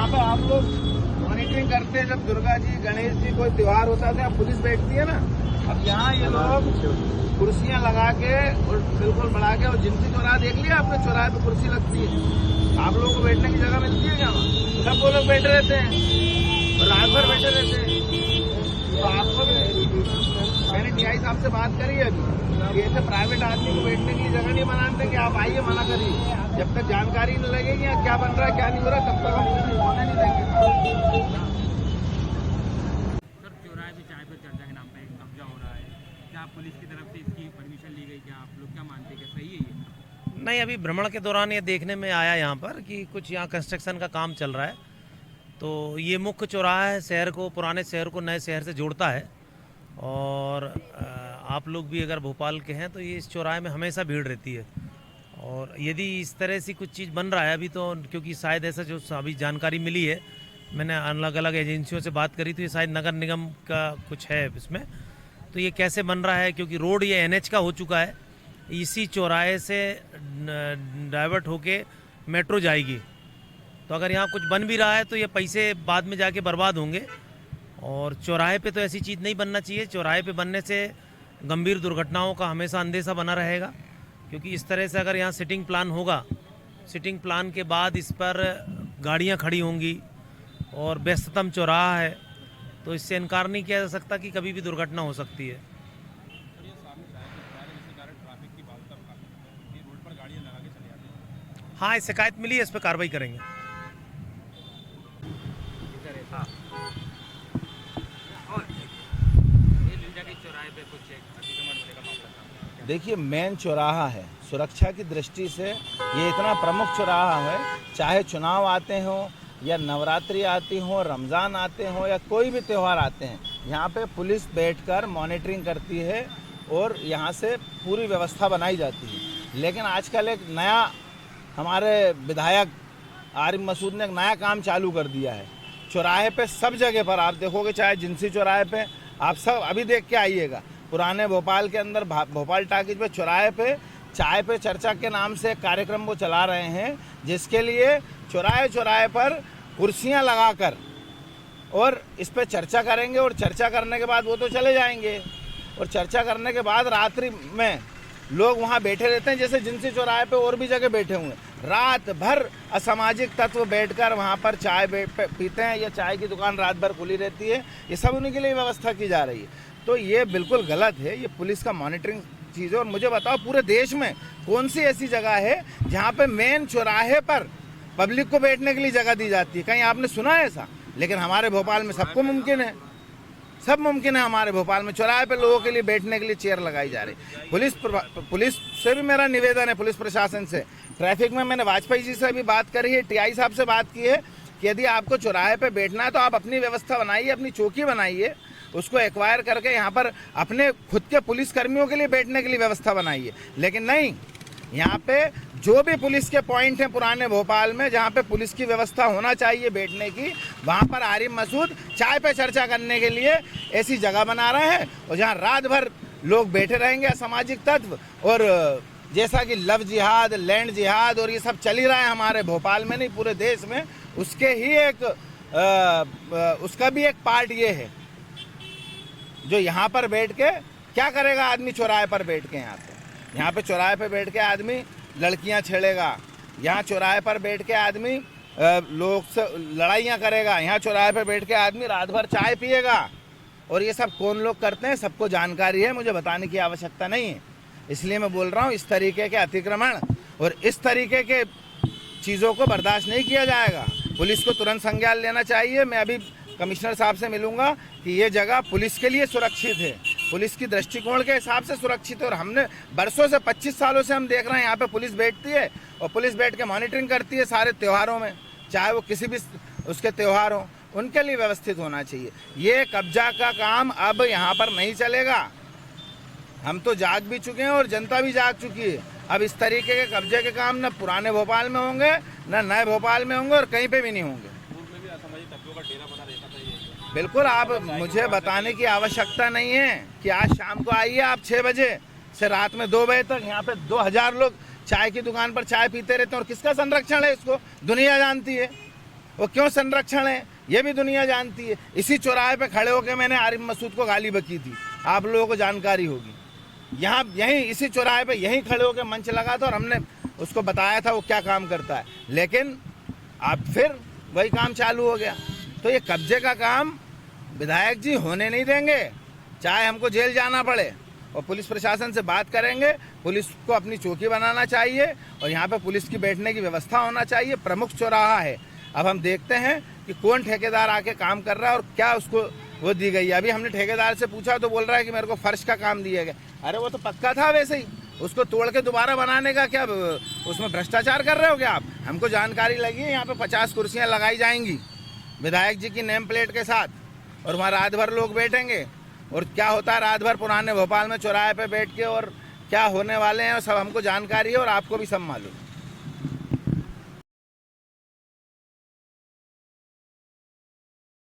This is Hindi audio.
पे आप लोग मॉनिटरिंग करते हैं, जब दुर्गा जी गणेश जी कोई त्योहार होता है तो यहाँ पुलिस बैठती है ना। अब यहाँ ये लोग कुर्सियां लगा के और बिल्कुल बढ़ा के, और जिनकी चौराहा देख लिया आपने, चौराहे पे कुर्सी लगती है, आप लोगों को बैठने की जगह मिलती है क्या? सब वो लोग बैठे रहते हैं और रात भर बैठे रहते हैं। तो आपको मैंने टीआई साहब से बात करी है अभी कि ऐसे प्राइवेट आदमी को बैठने की जगह नहीं बनाते कि आप आइए, मना करिए। जब तक जानकारी नहीं लगेगी क्या बन रहा है क्या नहीं हो रहा, तब तक हम होने नहीं देंगे। सर, चौराहे पे चाय पे चर्चा के नाम पे कब्जा हो रहा है, क्या पुलिस की तरफ से इसकी परमिशन ली गई? क्या आप लोग क्या मानते हैं, क्या सही है ये? नहीं, अभी भ्रमण के दौरान ये देखने में आया यहाँ पर कि कुछ यहाँ कंस्ट्रक्शन का काम चल रहा है। तो ये मुख्य चौराहा है, शहर को, पुराने शहर को नए शहर से जोड़ता है। और आप लोग भी अगर भोपाल के हैं तो ये इस चौराहे में हमेशा भीड़ रहती है। और यदि इस तरह से कुछ चीज़ बन रहा है अभी, तो क्योंकि शायद ऐसा जो अभी जानकारी मिली है, मैंने अलग अलग एजेंसियों से बात करी, तो ये शायद नगर निगम का कुछ है इसमें। तो ये कैसे बन रहा है, क्योंकि रोड ये एनएच का हो चुका है, इसी चौराहे से डाइवर्ट होके मेट्रो जाएगी। तो अगर यहाँ कुछ बन भी रहा है तो ये पैसे बाद में जाके बर्बाद होंगे। और चौराहे पे तो ऐसी चीज़ नहीं बनना चाहिए। चौराहे पे बनने से गंभीर दुर्घटनाओं का हमेशा अंदेशा बना रहेगा, क्योंकि इस तरह से अगर यहाँ सिटिंग प्लान होगा, सिटिंग प्लान के बाद इस पर गाड़ियाँ खड़ी होंगी और व्यस्ततम चौराहा है, तो इससे इनकार नहीं किया जा सकता कि कभी भी दुर्घटना हो सकती है। हाँ, इस शिकायत मिली है, इस पर कार्रवाई करेंगे। देखिए, मेन चौराहा है, सुरक्षा की दृष्टि से ये इतना प्रमुख चौराहा है। चाहे चुनाव आते हों या नवरात्रि आती हो, रमज़ान आते हो या कोई भी त्यौहार आते हैं, यहाँ पे पुलिस बैठकर मॉनिटरिंग करती है और यहाँ से पूरी व्यवस्था बनाई जाती है। लेकिन आजकल एक नया हमारे विधायक आरिफ मसूद ने एक नया काम चालू कर दिया है। चौराहे पे सब जगह पर आप देखोगे, चाहे जिनसी चौराहे पे, आप सब अभी देख के आइएगा, पुराने भोपाल के अंदर भोपाल टाकीज पे चौराहे पे चाय पे चर्चा के नाम से एक कार्यक्रम वो चला रहे हैं, जिसके लिए चौराहे चौराहे पर कुर्सियां लगाकर और इस पे चर्चा करेंगे। और चर्चा करने के बाद वो तो चले जाएंगे, और चर्चा करने के बाद रात्रि में लोग वहाँ बैठे रहते हैं, जैसे जिनसी चौराहे पे और भी जगह बैठे हुए हैं। रात भर असामाजिक तत्व बैठकर वहाँ पर चाय पीते हैं, या चाय की दुकान रात भर खुली रहती है। ये सब उन्हीं के लिए व्यवस्था की जा रही है। तो ये बिल्कुल गलत है, ये पुलिस का मॉनिटरिंग चीज़ है। और मुझे बताओ, पूरे देश में कौन सी ऐसी जगह है जहाँ पे मेन चौराहे पर पब्लिक को बैठने के लिए जगह दी जाती है? कहीं आपने सुना है ऐसा? लेकिन हमारे भोपाल में सबको मुमकिन है, सब मुमकिन है। हमारे भोपाल में चौराहे पे लोगों के लिए बैठने के लिए चेयर लगाई जा रही। पुलिस से भी मेरा निवेदन है, पुलिस प्रशासन से, ट्रैफिक में मैंने वाजपेयी जी से भी बात करी है, टीआई साहब से बात की है कि यदि आपको चौराहे पे बैठना है तो आप अपनी व्यवस्था बनाइए, अपनी चौकी बनाइए, उसको एक्वायर करके यहाँ पर अपने खुद के पुलिस कर्मियों के लिए बैठने के लिए व्यवस्था बनाइए। लेकिन नहीं, यहाँ पे जो भी पुलिस के पॉइंट हैं पुराने भोपाल में, जहाँ पे पुलिस की व्यवस्था होना चाहिए बैठने की, वहाँ पर आरिफ मसूद चाय पे चर्चा करने के लिए ऐसी जगह बना रहे हैं, और जहाँ रात भर लोग बैठे रहेंगे असामाजिक तत्व। और जैसा कि लव जिहाद, लैंड जिहाद और ये सब चल ही रहा है हमारे भोपाल में, नहीं पूरे देश में, उसके ही उसका भी एक पार्ट ये है। जो यहाँ पर बैठ के क्या करेगा आदमी? चौराहे पर बैठ के यहाँ पे चौराहे पे बैठ के आदमी लड़कियाँ छेड़ेगा, यहाँ चौराहे पर बैठ के आदमी लोग से लड़ाइयाँ करेगा, यहाँ चौराहे पे बैठ के आदमी रात भर चाय पिएगा। और ये सब कौन लोग करते हैं सबको जानकारी है, मुझे बताने की आवश्यकता नहीं है। इसलिए मैं बोल रहा हूँ, इस तरीके के अतिक्रमण और इस तरीके के चीज़ों को बर्दाश्त नहीं किया जाएगा। पुलिस को तुरंत संज्ञान लेना चाहिए। मैं अभी कमिश्नर साहब से मिलूंगा कि ये जगह पुलिस के लिए सुरक्षित है, पुलिस की दृष्टिकोण के हिसाब से सुरक्षित है। और हमने बरसों से, 25 सालों से हम देख रहे हैं यहाँ पे पुलिस बैठती है, और पुलिस बैठ के मॉनिटरिंग करती है सारे त्योहारों में, चाहे वो किसी भी उसके त्यौहार हो, उनके लिए व्यवस्थित होना चाहिए। ये कब्जा का काम अब यहाँ पर नहीं चलेगा। हम तो जाग भी चुके हैं और जनता भी जाग चुकी है। अब इस तरीके के कब्जे के काम न पुराने भोपाल में होंगे, न नए भोपाल में होंगे, और कहीं पे भी नहीं होंगे। बिल्कुल, आप मुझे बताने की आवश्यकता नहीं है कि आज शाम को आइए आप 6 बजे से रात में 2 बजे तक यहाँ पे 2000 लोग चाय की दुकान पर चाय पीते रहते हैं। और किसका संरक्षण है इसको दुनिया जानती है। वो क्यों संरक्षण है ये भी दुनिया जानती है। इसी चौराहे पे खड़े होकर मैंने आरिफ मसूद को गाली बकी थी, आप लोगों को जानकारी होगी। यहाँ यहीं इसी चौराहे पे यहीं खड़े होकर मंच लगा था और हमने उसको बताया था वो क्या काम करता है, लेकिन अब फिर वही काम चालू हो गया। तो ये कब्जे का काम विधायक जी होने नहीं देंगे, चाहे हमको जेल जाना पड़े, और पुलिस प्रशासन से बात करेंगे। पुलिस को अपनी चौकी बनाना चाहिए और यहाँ पे पुलिस की बैठने की व्यवस्था होना चाहिए। प्रमुख चौराहा है, अब हम देखते हैं कि कौन ठेकेदार आके काम कर रहा है और क्या उसको वो दी गई है। अभी हमने ठेकेदार से पूछा तो बोल रहा है कि मेरे को फर्श का काम दिया गया। अरे वो तो पक्का था वैसे ही, उसको तोड़ के दोबारा बनाने का क्या उसमें भ्रष्टाचार कर रहे हो क्या आप? हमको जानकारी लगी है यहाँ पे 50 कुर्सियाँ लगाई जाएंगी विधायक जी की नेम प्लेट के साथ, और वहाँ रात भर लोग बैठेंगे और क्या होता है रात भर पुराने भोपाल में चौराहे पे बैठ के और क्या होने वाले हैं सब हमको जानकारी है और आपको भी सब मालूम है।